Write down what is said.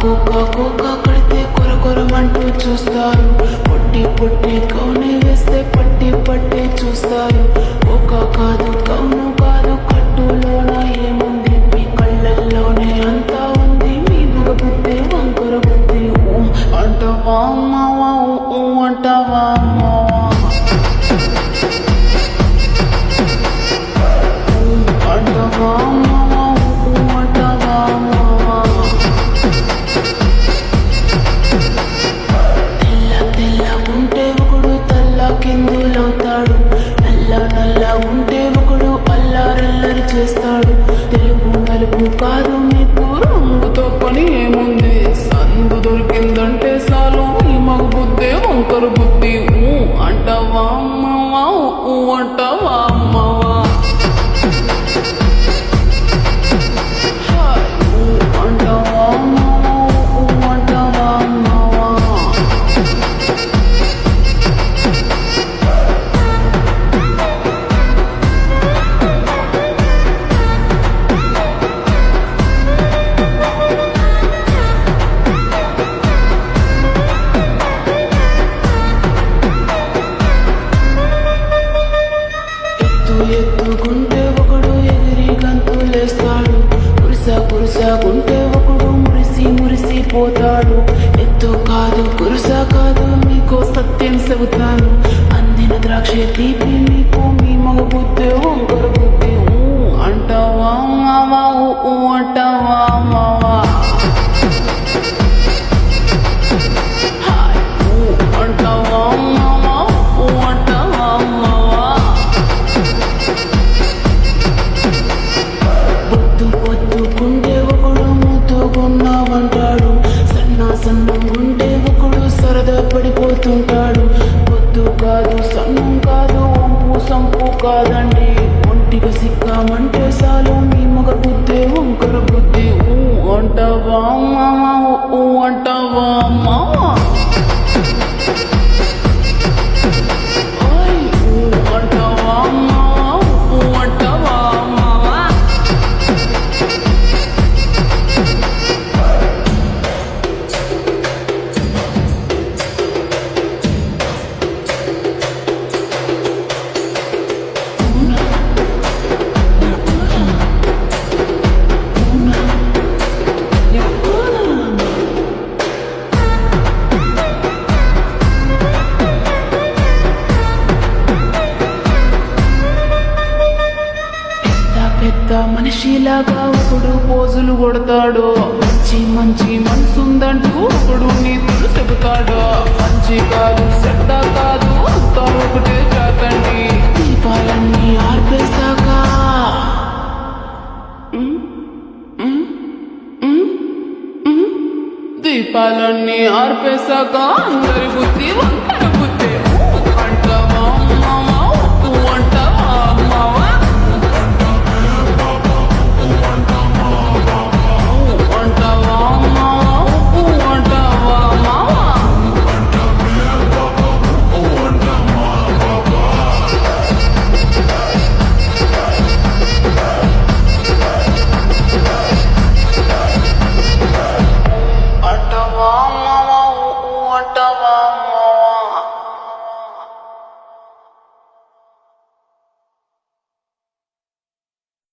కుక్క కడితే కొరకొరమంటూ చూస్తారు. పొట్టి పొట్టి కౌనే వేస్తే పట్టి పట్టి చూస్తారు. ఒక కాదు కౌను కాదు కట్టులోన ఏముంది, మీ కళ్ళల్లోనే అంతా ఉంది. మీ మగ బుద్ధి వంకర బుద్ధి. అంటావా అమ్మావా, అంటావా అమ్మావా, అంటావా అమ్మావా, అంటావా అమ్మావా. తెల్ల ఉంటే ఒకడు తల్ల కిందులవుతాడు. నల్ల ఉంటే ఒకడు అల్లారల్లరి చేస్తాడు. తెలుగు నలుపు కాదు మీకు రంగుతో పని ఏముంది. సందు దొరికిందంటే చాలు ఈ మగ బుద్ధి వంకర బుద్ధి. అంటావా అమ్మావా, అంటావా అమ్మావా, అంటావా అమ్మావా, అంటావా అమ్మావా. ఎత్తుకుంటే ఒకడు ఎగిరి గంతులేస్తాడు. కురుసకుంటే ఒకడు మురిసిపోతాడు. ఎత్తు కాదు కురుస కాదు మీకు సత్యం చెబుతాను. అందిన ద్రాక్ష తీపి మీకు మీ మగ బుద్ధి వంకర బుద్ధి. అంటావా మావా, అంటావా మావా, అంటావా మావా, అంటావా మావా. పొద్దుకుంటే ఒకడు ముద్దుకున్నావంటాడు. సన్నంగుంటే ఒకడు సరదా పడిపోతుంటాడు. పొద్దు కాదు సన్నం కాదు వంపు సంపు కాదండి. ఒంటిగా సిక్కామంటే చాలు మీ మగ బుద్ధి వంకర బుద్ధి. అంటావా మామా, అంటావా మామా, అంటావా మామా, అంటావా మామా. పెద్ద మనిషిలాగా ఒకడు పోజులు కొడతాడు. మంచి మనసుందంటూ ఒకడు నీతులు చెబుతాడు. మంచి కాదు చెడ్డ కాదు అంతా ఒకటే జాతండి. దీపాలన్నీ ఆర్పేశాక దీపాలన్నీ ఆర్పేశాక అందరి బుద్ధి వంకర బుద్ధి.